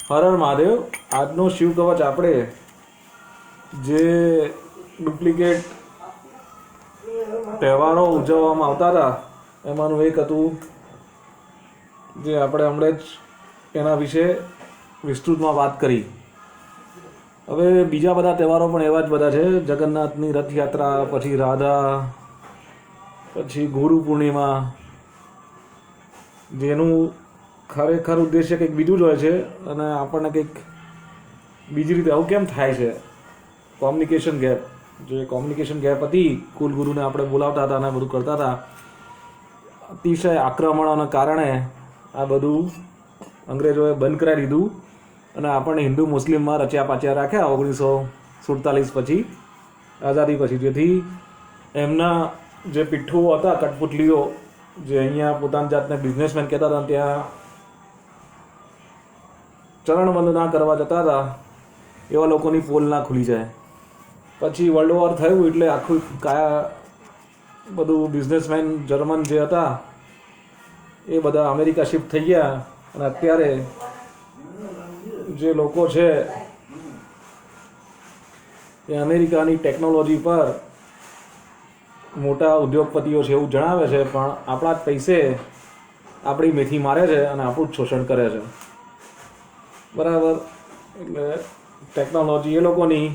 હર હર મહાદેવ. આજનો શિવ કવચ આપણે જે ડુપ્લિકેટ તહેવારો ઉજવવામાં આવતા હતા એમાંનું એક હતું જે આપણે હમણાં જ એના વિશે વિસ્તૃતમાં વાત કરી. હવે બીજા બધા તહેવારો પણ એવા જ બધા છે. જગન્નાથની રથયાત્રા, પછી રાધા, પછી ગુરુ પૂર્ણિમા, જેનું ખરેખર ઉદ્દેશ્ય કંઈક બીજું જ હોય છે અને આપણને કંઈક બીજી રીતે આવું કેમ થાય છે. કોમ્યુનિકેશન ગેપ, જે કોમ્યુનિકેશન ગેપ હતી, કુલગુરુને આપણે બોલાવતા હતા અને બધું કરતા હતા, અતિશય આક્રમણોના કારણે આ બધું અંગ્રેજોએ બંધ કરાવી દીધું અને આપણને હિન્દુ મુસ્લિમમાં રચ્યા પાચ્યા રાખ્યા 1947 પછી, આઝાદી પછી. જેથી એમના જે પીઠ્ઠુઓ હતા, કઠપુતલીઓ, જે અહીંયા પોતાની જાતને બિઝનેસમેન કહેતા હતા, ત્યાં ચરણ વંદના કરવા જતા હતા, એવા લોકોની પોલ ના ખુલી જાય. પછી વર્લ્ડ વોર થયું એટલે આખું બધું બિઝનેસમેન જર્મન જે હતા એ બધા અમેરિકા શિફ્ટ થઈ ગયા અને અત્યારે જે લોકો છે એ અમેરિકાની ટેકનોલોજી પર મોટા ઉદ્યોગપતિઓ છે એવું જણાવે છે, પણ આપણા જ પૈસે આપણી મેથી મારે છે અને આપણું જ શોષણ કરે છે. બરાબર. એટલે ટેકનોલોજી એ લોકોની,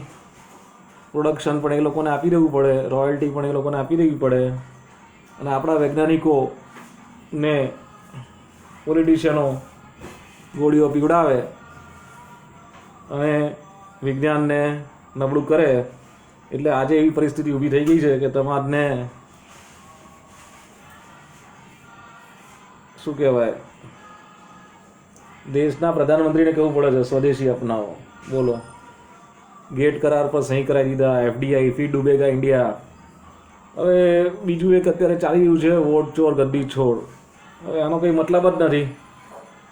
પ્રોડક્શન પણ એ લોકોને આપી દેવું પડે, રોયલ્ટી પણ એ લોકોને આપી દેવી પડે, અને આપણા વૈજ્ઞાનિકોને પોલિટિશિયનો ગોળીઓ પીવડાવે અને વિજ્ઞાનને નબળું કરે. એટલે આજે એવી પરિસ્થિતિ ઊભી થઈ ગઈ છે કે તમારને શું કહેવાય, દેશના પ્રધાનમંત્રીને કહેવું પડે છે સ્વદેશી અપનાવો. બોલો, ગેટ કરાર પર સહી કરાવી દીધા, FDI ફી ડૂબેગા ઇન્ડિયા. હવે બીજું એક અત્યારે ચાલી રહ્યું છે વોટ ચોર ગદ્દી છોડ. હવે આનો કંઈ મતલબ જ નથી.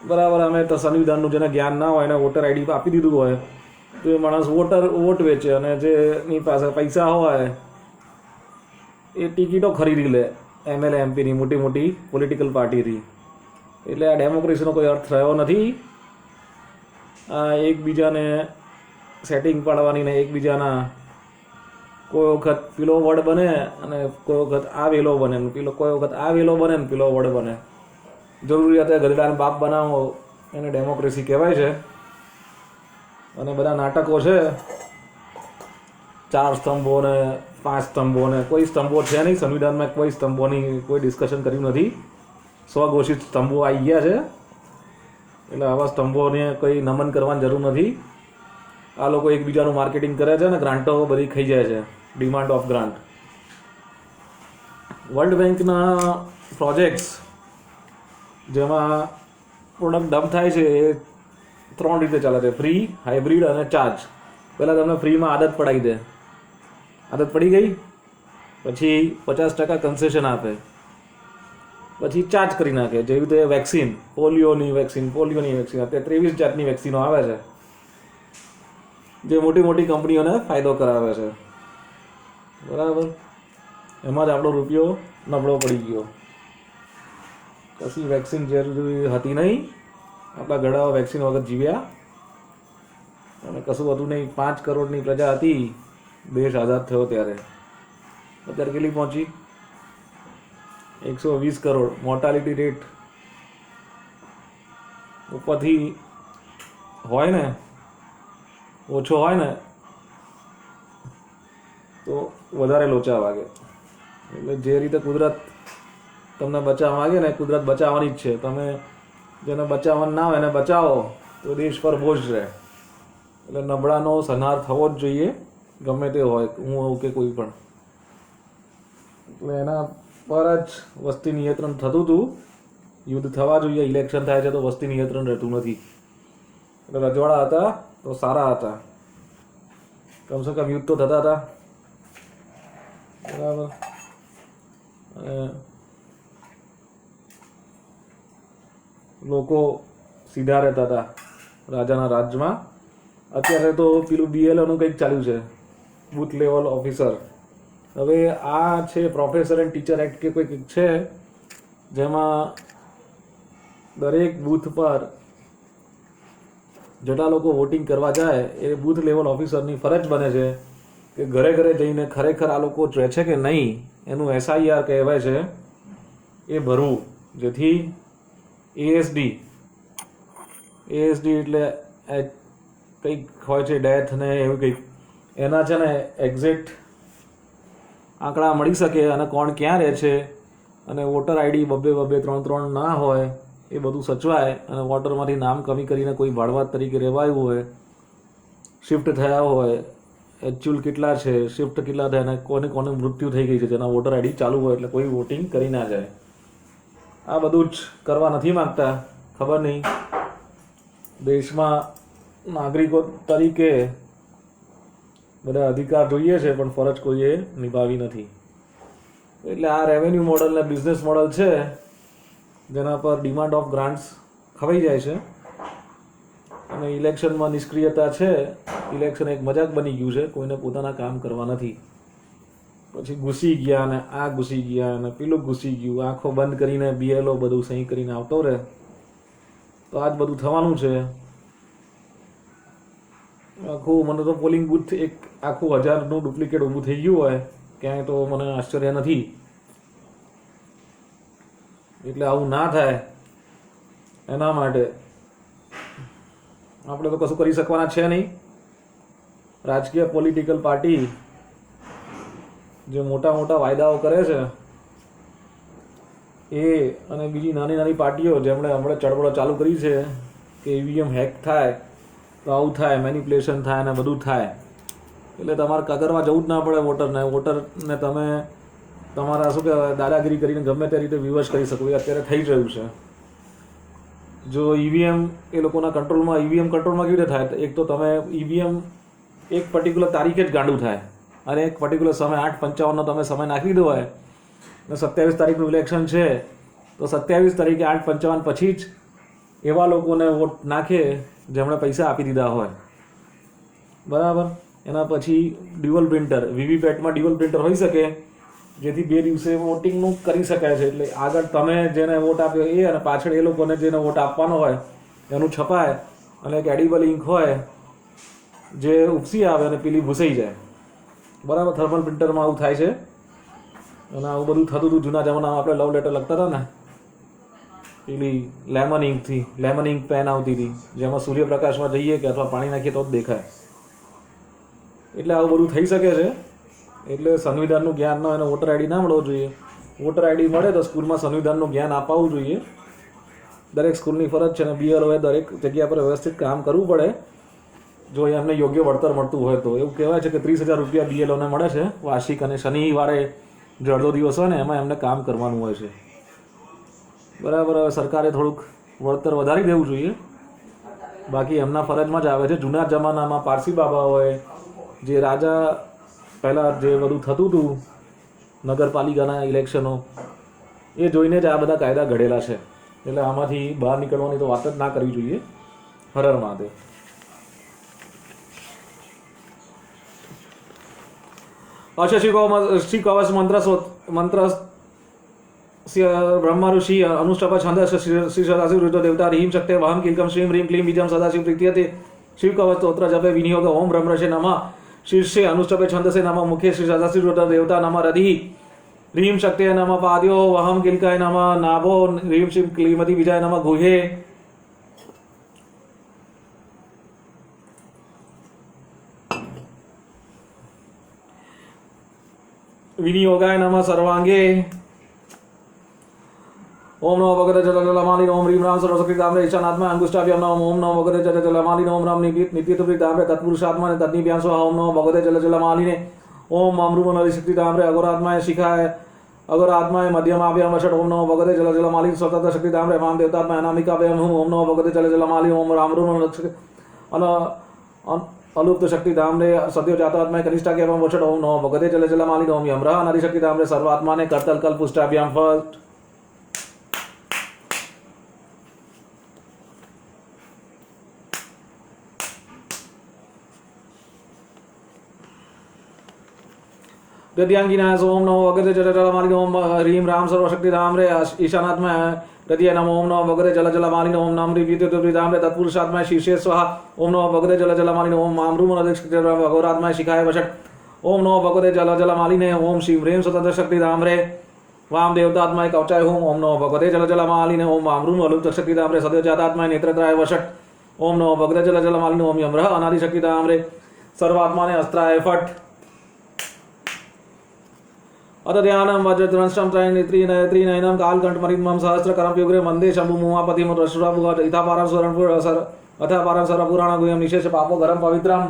બરાબર, અમે તો સંવિધાનનું જેને જ્ઞાન ના હોય એને વોટર ID આપી દીધું હોય તો એ માણસ વોટ વેચે, અને જેની પાસે પૈસા હોય એ ટિકિટો ખરીદી લે MLA MPની, મોટી મોટી પોલિટિકલ પાર્ટીથી. એટલે આ ડેમોક્રેસીનો કોઈ અર્થ રહ્યો નથી. આ એકબીજાને સેટિંગ પાડવાની ને એકબીજાના કોઈ વખત પેલો વડ બને અને કોઈ વખત આ વેલો બને, કોઈ વખત આ વેલો બને ને પેલો વડ બને. જરૂરિયાતે ગધેડાને બાપ બનાવો એને ડેમોક્રેસી કહેવાય છે. અને બધા નાટકો છે 4 સ્તંભો ને 5 સ્તંભો ને, કોઈ સ્તંભો છે નહીં સંવિધાનમાં, કોઈ સ્તંભોની કોઈ ડિસ્કશન કર્યું નથી. સ્વઘોષિત સ્તંભો આવી ગયા છે, એટલે આવા સ્તંભોને કંઈ નમન કરવાની જરૂર નથી. આ લોકો એકબીજાનું માર્કેટિંગ કરે છે અને ગ્રાન્ટો બધી ખાઈ જાય છે, ડિમાન્ડ ઓફ ગ્રાન્ટ. વર્લ્ડ બેંકના પ્રોજેક્ટ્સ જેમાં પ્રોડક્ટ ડમ્પ થાય છે એ 3 રીતે ચાલે છે: ફ્રી, હાઇબ્રિડ અને ચાર્જ. પહેલાં તમને ફ્રીમાં આદત પડાવી દે, આદત પડી ગઈ પછી 50% કન્સેશન આપે, પછી ચાર્જ કરી નાખે. જેવી રીતે વેક્સિન, પોલિયોની વેક્સિન, અત્યારે 23 જાતની વેક્સિનો આવે છે જે મોટી મોટી કંપનીઓને ફાયદો કરાવે છે. બરાબર, એમાં જ આપણો રૂપિયો નબળો પડી ગયો. કશી વેક્સિન જરૂરી હતી નહીં, આપણા ઘરડાઓ વેક્સિન વગર જીવ્યા અને કશું હતું નહીં. 5 કરોડની પ્રજા હતી દેશ આઝાદ થયો ત્યારે. અત્યારે કેટલી પહોંચી? 120 કરોડ. મોર્ટાલિટી રેટ ઉપરથી હોય ને, ઓછો હોય ને તો વધારે લોચા વાગે. એટલે જે રીતે કુદરત તમને બચાવવા માગે ને, કુદરત બચાવવાની જ છે. તમે જેને બચાવવાનું ના હોય એને બચાવો તો દેશ પર બોજ રહે. એટલે નબળાનો સંહાર થવો જ જોઈએ, ગમે તે હોય, હું હોઉં કે કોઈ પણ. એટલે એના પર જ વસ્તી નિયંત્રણ થતું હતું. યુદ્ધ થવા જોઈએ, ઇલેક્શન થાય છે તો વસ્તી નિયંત્રણ રહેતું નથી. એટલે રજવાડા હતા તો સારા હતા, કમસે કમ યુદ્ધ તો થતા હતા. બરાબર. લોકો સીધા રહેતા હતા રાજાના રાજમાં. અત્યારે તો પેલું BLOનું કંઈક ચાલ્યું છે, બૂથ લેવલ ઓફિસર. હવે આ છે પ્રોફેસર એન્ડ ટીચર એક્ટ કે કંઈક છે, જેમાં દરેક બૂથ પર જેટલા લોકો વોટિંગ કરવા જાય એ બૂથ લેવલ ઓફિસરની ફરજ બને છે કે ઘરે ઘરે જઈને ખરેખર આ લોકો રહે છે કે નહીં એનું SIR કહેવાય છે એ ભરવું, જેથી ASD એટલે કંઈક હોય છે ડેથ ને એવું કંઈક, એના છે ને એક્ઝેક્ટ આંકડા મળી શકે અને કોણ ક્યાં રહે છે અને વોટર ID 2-2, 3-3 ના હોય એ બધું સચવાય અને વોટરમાંથી નામ કમી કરીને કોઈ ભાડવાત તરીકે રહેવાયું હોય, શિફ્ટ થયા હોય, એકચ્યુઅલ કેટલા છે, શિફ્ટ કેટલા થયા અને કોને કોને મૃત્યુ થઈ ગઈ છે જેના વોટર ID ચાલુ હોય એટલે કોઈ વોટિંગ કરી ના જાય. આ બધું જ કરવા નથી માગતા, ખબર નહીં. દેશમાં નાગરિકો તરીકે બધા અધિકાર જોઈએ છે પણ ફરજ કોઈએ નિભાવી નથી. એટલે આ રેવન્યુ મોડલ ને બિઝનેસ મોડલ છે જેના પર ડિમાન્ડ ઓફ ગ્રાન્ટ્સ ખવાઈ જાય છે અને ઇલેક્શનમાં નિષ્ક્રિયતા છે. ઇલેક્શન એક મજાક બની ગયું છે, કોઈને પોતાના કામ કરવા નથી. પછી ઘૂસી ગયા અને આ ઘૂસી ગયા અને પેલું ઘૂસી ગયું, આંખો બંધ કરીને BLO બધું સહી કરીને આવતો રહે. તો આ જ બધું થવાનું છે. આખું મને તો પોલિંગ બૂથ એક આખું 1000નું ડુપ્લિકેટ ઊભું થઈ ગયું હોય ક્યાંય તો મને આશ્ચર્ય નથી. એટલે આવું ના થાય એના માટે આપણે તો કશું કરી શકવાના છે નહીં. રાજકીય પોલિટિકલ પાર્ટી જે મોટા મોટા વાયદાઓ કરે છે એ અને બીજી નાની નાની પાર્ટીઓ જેમણે હમણાં ચળવળો ચાલુ કરી છે કે EVM હેક થાય તો આવું થાય, મેનિપ્યુલેશન થાય અને બધું થાય. એટલે તમારે કગરમાં જવું જ ના પડે વોટરને તમે તમારા શું કહેવાય દાદાગીરી કરીને ગમે તે રીતે વિવશ કરી શકો. એ અત્યારે થઈ રહ્યું છે. જો EVM એ લોકોના કંટ્રોલમાં, EVM કંટ્રોલમાં કેવી રીતે થાય? એક તો તમે EVM એક પર્ટિક્યુલર તારીખે જ ગાંડું થાય અને એક પર્ટિક્યુલર સમય 8:55નો તમે સમય નાખી દો હોય અને 27 તારીખનું ઇલેક્શન છે તો 27 તારીખે 8:55 પછી જ એવા લોકોને વોટ નાખે જેમણે પૈસા આપી દીધા હોય, બરાબર. એના પછી ડ્યુઅલ પ્રિન્ટર, VVPATમાં ડ્યુઅલ પ્રિન્ટર હોઈ શકે જેથી 2 દિવસે વોટિંગનું કરી શકાય છે. એટલે આગળ તમે જેને વોટ આપ્યો એ અને પાછળ એ લોકોને જેને વોટ આપવાનો હોય એનું છપાય અને એક એડિબલ ઇંક હોય જે ઉપસી આવે અને પેલી ભૂસાઈ જાય, બરાબર. થર્મલ પ્રિન્ટરમાં આવું થાય છે અને આવું બધું થતું હતું જૂના જમાનામાં. આપણે લવ લેટર લખતા હતા ને પેલી લેમન ઇંક પેન આવતી હતી જેમાં સૂર્યપ્રકાશમાં જઈએ કે અથવા પાણી નાખીએ તો જ દેખાય. એટલે આવું બધું થઈ શકે છે. એટલે સંવિધાનનું જ્ઞાન ન એને વોટર ID ના મળવું જોઈએ. વોટર ID મળે તો સ્કૂલમાં સંવિધાનનું જ્ઞાન અપાવવું જોઈએ. દરેક સ્કૂલની ફરજ છે અને BLOએ દરેક જગ્યા પર વ્યવસ્થિત કામ કરવું પડે જો એમને યોગ્ય વળતર મળતું હોય તો. એવું કહેવાય છે કે 30,000 રૂપિયા BLOને મળે છે વાર્ષિક અને શનિવારે જે અડધો દિવસ હોય ને એમાં એમને કામ કરવાનું હોય છે, બરાબર. હવે સરકારે થોડુંક વળતર વધારી દેવું જોઈએ, બાકી એમના ફરજમાં જ આવે છે. જૂના જમાનામાં પારસી બાબા હોય જે રાજા પહેલાં જે બધું થતું હતું નગરપાલિકાના ઇલેક્શનો એ જોઈને જ આ બધા કાયદા ઘડેલા છે. એટલે આમાંથી બહાર નીકળવાની તો વાત જ ના કરવી જોઈએ. હર હર મહાદેવ. अच्छा श्री कवच मंत्र ब्रह्म ऋषि अनुष्टप छंद श्री सदाशिव रुद्र देवता ह्रीं शक्ते वहम किलकम श्रीं ह्रीं क्लीं बीजम सदाशिव प्रीत्यते शिव कवच स्तोत्र जपे विनियोग ओम ब्रह्म ऋषि नमः शीर्षे अनुष्टपे छंद से नमः मुखे श्री सदाशिव रुद्र देवता नमः रधि ह्रीं शक्ते नमः पाद्यो वहम किलकाय नमः नाभो ह्रीं श्रीं क्लीमति विजय नमः गुहे विनियोगाय नमः सर्वांगे ओम नमो भगवते जलजलमालिन ओम ह्रीं राम सर्वशक्तिदाम्रे ईशानात्मा अंगुष्ठाभ्यां नमः ओम नमो भगवते जलजलमालिन ओम राम नित्यतुप्रीदाम्रे तत्पुरुषात्मा तद्निभ्यांसो ओम नमो भगवते जलजलमालिने ओम अमृतमनशक्तिदाम्रे अघोरात्माय शिखाय अघोरात्माय मध्यमाभ्यां वषट् ओम नमो भगवते जलजलमालिन स्वतंत्र शक्तिदाम्रे वाम देवतात्माय अनामिकाभ्यां ओम नमो भगवते जलजलमालिन ओम रामरुण अलुप्त शक्ति धामरे सद्यो जातात्मा कनिष्ठा के एवं वचन ओम नमो भगवते जल जलमालिन ओम यमरा नारी शक्ति धामरे सर्वात्मा ने करतल कल पुष्टाभ्याम फर्स्ट दध्यांगिना ओम नमो भगवते जल जलमालिन ओम ह्रीं राम सर्वशक्ति धामरे ईशानात्मा तृतीय नमो ओम नमो भगवते जल जलमालिने ओम नाम्री विद्युतृताम्रे तत्पुरुषात्माय शीर्षे स्वाहा ओम नमो भगवते जल जलमालिने ओम मामृमनदिक्षिते भगवरात्माय शिखाय वषट् ओम नमो भगवते जल जलमालिने ओम श्री ह्रीं स्वतंत्र शक्तिधाम्रे वाम देवतात्माय कवचाय ओम नमो भगवते जल जलमालिने ओम मामृम शक्तिधाम्रे सदैवजातात्माय नेत्रत्राय वषट् ओम नमो भगवते जल जलमालिने ओम यमरः अनादि शक्तिधाम्रे सर्वात्माने अस्त्राय फट् अत ध्यानम वज्रद्रंष्टम त्रिनयनम कालकंठमरिद्मं सहस्रकरं युग्रे वंदे शंभु मुहापतिं रश्रुराभुग इथापारं स्वरणपुर सर अथापारं सरपुराण गुह्यं निशेष पापो घरं पवित्रम्।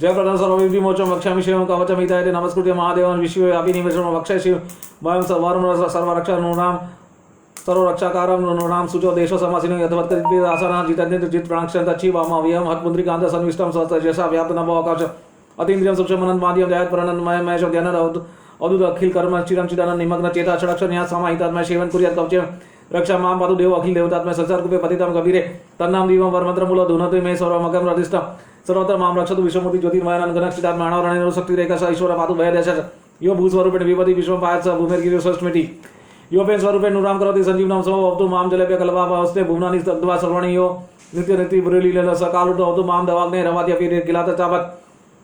जय प्रधान सर्वविधि मोचम वक्ष्यामि शिवं कवचम हिताय नमस्कृत्य महादेवं विश्वव्यापी निवेशं वक्षय शिव वयं सर्वरक्षा नूनां सर्वरक्षाकारं नूनां सुचो देशो समासिनो यथवत्करित आसना जितन्य जित प्राणक्षं तच्छी वामाव्यं हतपुंद्रिकांत संविष्टं सतजसा व्याप्त नभो आकाश अतीन्द्रियं सूक्ष्मनंद माध्यम जयत प्रणन मय ध्यान अदुत अखिल कर्म चिरं चिदानंद निमग्न चेता षडक्षर यहाँ समाहितात्मय सेवन कुर्यात् कवचम रक्षा मां पातु देव अखिल देवतात्मय संसार कुपे पतितं कबीरे तन्नाम दीवं वरमंत्र मूल धुनते मे सर्वमगम रदिष्टं सर्वत्र मां रक्षतु विश्वमूर्ति ज्योतिर्मयानंद गणक्षितात्माणवरणेन शक्तिरेखा स ईश्वर पातु भयदेश यो भूस्वरूपेण विपदि विश्वपायत् स भूमिर्गिरि षष्ठमिति योपेन स्वरूपेण नूरां करोति संजीवनं समो भवतु मां जलेभ्य कल्पावस्ते भुवनानि दग्ध्वा सर्वाणि यो नित्य नित्य ब्रलीलेन सकालुतो भवतु मां दवाग्ने रवाद्यपि किलात चापत्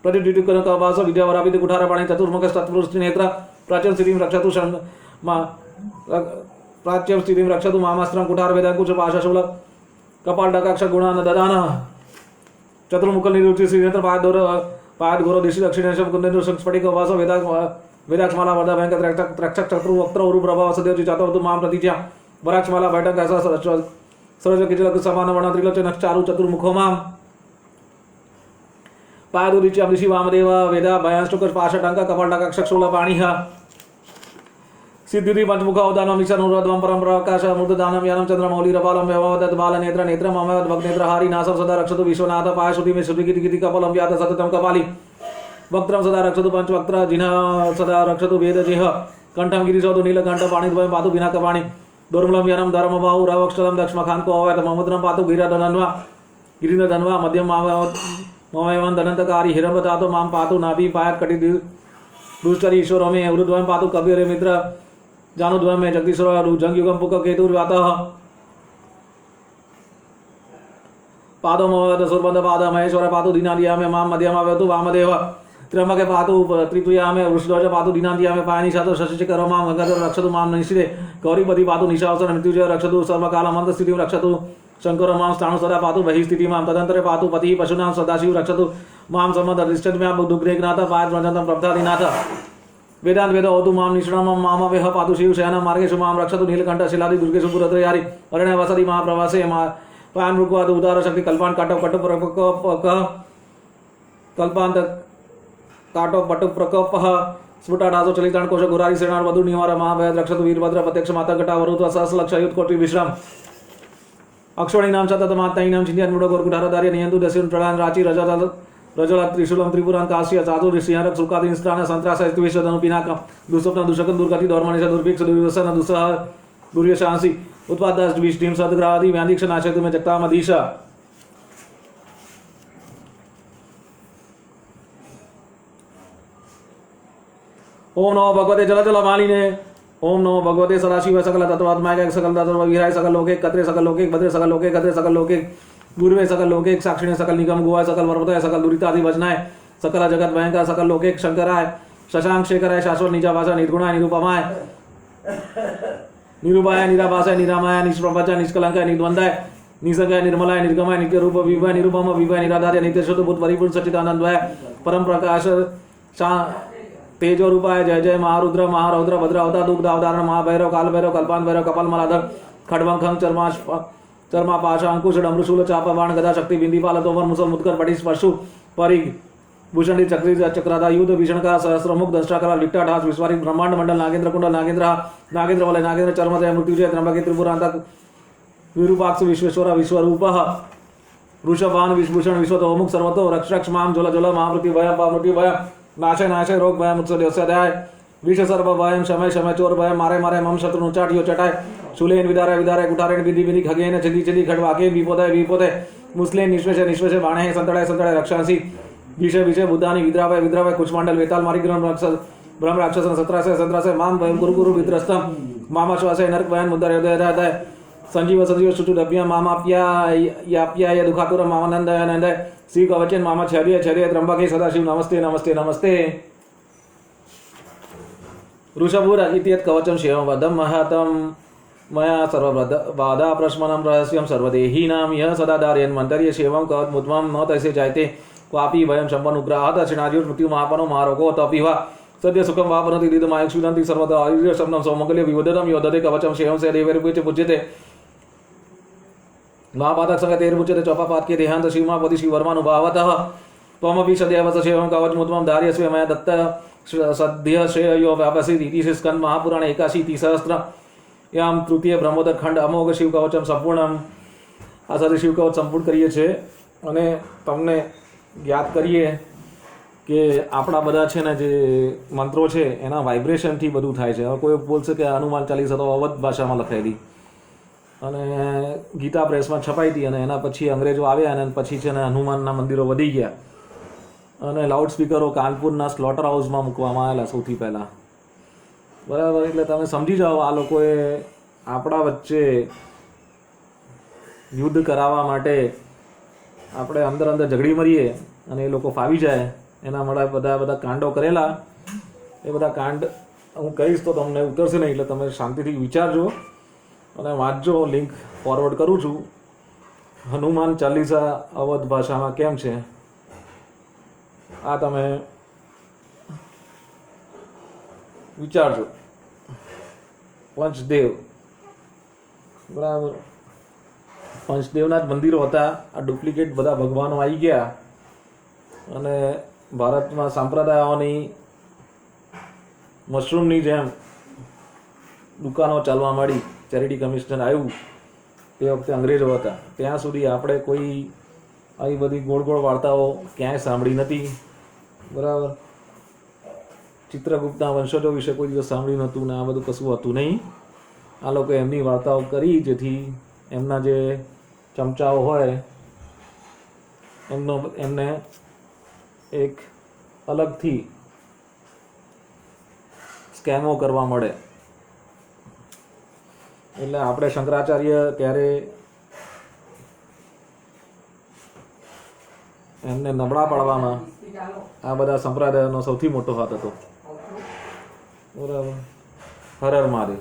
प्रतिदिटिकनकवास विद्यावरापिति कुठारपाणि चतुर्मुखस्तत्पुरुषि नेत्र प्राच्यं स्थितिं रक्षतु प्राच्यं स्थितिं रक्षतु मामास्त्रं कुठार वेदांकुश पाशशूल कपाल डकाक्ष गुणान ददान चतुर्मुख निरुचि श्रीनेत्र पाद घोर दिशि दक्षिणेश कुंदेन्द्र स्फटिक वास वेदाक्षमाला वरदा भयंकर रक्षक चक्रु वक्त्र उरु प्रभाव सदेव जातवतु मां प्रतीच्या वराक्षमाला बैठक ऐसा सरज किचलक समान वर्ण त्रिलोचन चारु चतुर्मुखो मां पादुरिची अमृषि वामदेव वेदा भयांष्टुक पाशटंक कपाल डकाक्ष शूल पाणिः सिद्धि पंचमुख अवदानम निशनुरध्वं परम्पराकाश मूर्धदानम यानम चंद्रमौली रपालम व्यववदत् बालनेत्र नेत्रम अमवद भगनेत्र हारी नासम सदा रक्षतु विश्वनाथ पाय श्रुति में श्रुतिगिति कपलम व्यात सततम कपाली वक्त्रम सदा रक्षतु पंचवक्त्र जिन्ह सदा रक्षतु वेदजिह कंठम गिरिशोधु नीलकंठ पाणिद्वयं पातु विना कपाणि दुर्मलम यानम धर्मबाहु रवक्षतम दक्षमखानको अवयत ममुद्रम पातु गिरिधन्वा गिरिधन्वा मध्यम ममयवन दनंतकारी हिरण्यतातो मां पातु नाभि पायत कटि दुष्टरी ईश्वर में उरुद्वयं पातु कबीर मित्र जानुद्वयं में जगदीश्वर जंगयुगम पुक केतुर्व्यातः पादमवद सुरबंध पाद महेश्वर पातु दीनादिया में मां मध्यमावतु वामदेव त्र्यंबके पातु त्रितुया में वृषध्वज पातु दीनादिया में पायनि शातो शशिशिखर मां गंगाधर रक्षतु मां निशिते गौरीपति पातु निशावसन मृत्युजय रक्षतु सर्वकालमंत स्थितिं रक्षतु शंकर मां स्थाणु सदा पातु बहिः स्थिति मां तदंतरे पातु पतिः पशूनां सदाशिव रक्षतु मां समदरिष्टम्यां दुग्धेकनाथ पायत् प्रजन्तं प्रब्धादिनाथ वेदांत वेद ओतु मां निष्णाम मामवेह पातु शिव शयनं मार्गेषु मां रक्षतु नीलकंठ शिलादि दुर्गेषु पुरत्रयारि अरण्य वसति महाप्रवासे पायन रुक्वाद उदार शक्ति कल्पान काटव कटु प्रकप कल्पांत काटव पटु प्रकप स्फुटाडासो चलितान कोश गुरारी सेनार वधु निवार महाभय रक्षतु वीरभद्र प्रत्यक्ष माता घटा वरुत्व सहस लक्ष युत कोटि विश्राम अक्षोणी नाम सतत माताईनाम चिंध्यान मुड़ गोरकुठारदार्य नियंतु दस्युन प्रधान राचि रजला त्रिशूलम त्रिपुरां काश्य चातुर सिंहरक सुकादि निस्त्राण संत्रास विश्वधनु पिनाक दुस्वप्न दुशकन दुर्गति दौर्मणि दुर्भिक्ष दुर्व्यसन दुस्सह दुर्यशांसी उत्पादास विष्टिम सदग्रादि व्याधिक्ष नाशयतु में जगतामधीश ओम नमो भगवते जल जल मालिने ओम नमो भगवते सदाशिव सकल तत्वात्माय सकल तत्व विहाय सकल लोके कत्रे सकल लोके भद्रे सकल लोके कत्रे सकल लोके गुरुवे सकल लोके साक्षिणे सकल निगम गुवाय सकल वर्वताय सकल दुरितादि वचनाय सकल जगत भयंकर सकल लोके शंकराय शशांक शेखराय शाश्वत निजाभाषा निर्गुणाय निरूपमाय निरूपाय निराभासाय निरामाय निष्प्रपंचाय निष्कलंकाय निर्द्वंदाय निसंगाय निर्मलाय निर्गमाय नित्य रूप विभय निरूपम विभय निराधार्य नित्य शुद्ध भूत परिपूर्ण सच्चिदानंदमय परम प्रकाश तेजो रूपाय जय जय महारुद्र महारौद्र भद्र अवतार दुग्ध अवतारण महाभैरव काल भैरव कल्पान भैरव कपाल मलाधर खड़वंखंग चर्मा पाशा अंकुश डमरुशूल चापा बाण गदा शक्ति बिंदीपाल तोमर मुसल मुदकर पटिश परशु परिग भूषणी चक्री चक्राधा युद्ध भीषण का सहस्रमुख दंष्टाकरा लिट्टाढास विस्वारिक ब्रह्मांड मंडल नागेंद्र कुंडल नागेंद्र नागेंद्र वलय नागेंद्र चर्मदय मृत्युजय त्र्यंबके त्रिपुरांतक विरूपाक्ष विश्वेश्वर विश्वरूपः वृषभान विभूषण विश्वतोमुख सर्वतो रक्षक्ष माम ज्वल ज्वल महामृत्यु भयम पामृत्यु भयम नाशय नाशय रोग भयम उत्सद्योस्याय विष सर्व भयम शमय शमय चोर भयम मारे मारे मम शत्रु चाटियो चटाय शूलेन विदारे विदारे कुठारेण विधि विधि खगेन चली चली खड्वाके विपोदय विपोदय मुस्लेन निश्वेश निश्वेश बाणे संतड़य संतड़य रक्षांसी विषय विषय बुद्धानि विद्रावय विद्रावय कुचमंडल वेताल मारिग्रहण राक्षस ब्रह्म राक्षसन सत्रासय माम भयम गुरु गुरु विद्रस्तम मामाश्वासय नरक भयन मुद्दर हृदय संजीव संजीव सुचुडभ्य मामाप्या याप्याय दुखातुर मामानंदय नंदय श्री कवचन मामा छर्य छर्य त्र्यंबके सदाशिव नमस्ते नमस्ते नमस्ते ऋषभूर इत्येत कवचम शिवम वदम महतम मया सर्वबाधा प्रश्मनं रहस्यं सर्वदेहीनां यः सदा धारयन् मन्तर्य शिवं कवच मुद्मं न तैसे जायते क्वापि भयं शम्पनुग्रहात् दक्षिणार्युः मृत्यु महापनो महारोगो तपि वा सद्य सुखं वापनति दीदमायुक्षुदन्ति सर्वदा आयुर्य शब्दं सौमंगल्य विवदनं योदते कवचं शिवं से देवैर्पूज्य पूज्यते महापातक संगतेर्मुच्यते चौपापातके देहांत शिवमापति शिववर्मानुभावतः त्वमपि सदैव शिवं कवचमुद्मं धारयस्व मया दत्त सद्य श्रेयो व्यापसीत् इति स्कन्द महापुराण 81 सहस्त्र याम तृतीय ब्रह्मोदर खंड अमोघ शिव कवचम संपूर्णम આ સાથે શિવ કવચ સંપૂર્ણ કરીએ છીએ અને તમને યાદ કરીએ કે આપણા બધા છે ને જે મંત્રો છે એના વાઇબ્રેશનથી બધું થાય છે. હવે કોઈ બોલશે કે હનુમાન ચાલીસા તો અવધ ભાષામાં લખાયેલી અને ગીતા પ્રેસમાં છપાઈ હતી અને એના પછી અંગ્રેજો આવ્યા અને પછી છે ને હનુમાનના મંદિરો વધી ગયા અને લાઉડ સ્પીકરો કાનપુરના સ્લોટર હાઉસમાં મૂકવામાં આવેલા સૌથી પહેલાં. બરાબર, એટલે તમે સમજી જાઓ આ લોકોએ આપણા વચ્ચે યુદ્ધ કરાવવા માટે આપણે અંદર અંદર ઝઘડી મરીએ અને એ લોકો ફાવી જાય એના માટે બધા કાંડો કરેલા. એ બધા કાંડ હું કહીશ તો તમને ઉતરશે નહીં, એટલે તમે શાંતિથી વિચારજો અને વાંચજો. લિંક ફોરવર્ડ કરું છું. હનુમાન ચાલીસા અવધ ભાષામાં કેમ છે આ તમે વિચારજો. પંચદેવ, બરાબર, પંચદેવના જ મંદિરો હતા. આ ડુપ્લિકેટ બધા ભગવાનો આવી ગયા અને ભારતમાં સંપ્રદાયોની મશરૂમની જેમ દુકાનો ચાલવા માંડી. ચેરિટી કમિશનર આવ્યું તે વખતે અંગ્રેજો હતા. ત્યાં સુધી આપણે કોઈ આવી બધી ગોળ ગોળ વાર્તાઓ ક્યાંય સાંભળી નથી. બરાબર, ચિત્રગુપ્તના વંશજો વિશે કોઈ દિવસ સાંભળ્યું નહોતું ને આ બધું કશું હતું નહીં. આ લોકો એમની વાર્તાઓ કરી જેથી એમના જે ચમચાઓ હોય એમને એક અલગથી સ્કેમો કરવા મળે. એટલે આપણે શંકરાચાર્ય ત્યારે એમને નબળા પાડવામાં આ બધા સંપ્રદાયોનો સૌથી મોટો હાથ હતો. બરાબર, હર હર મહાદેવ.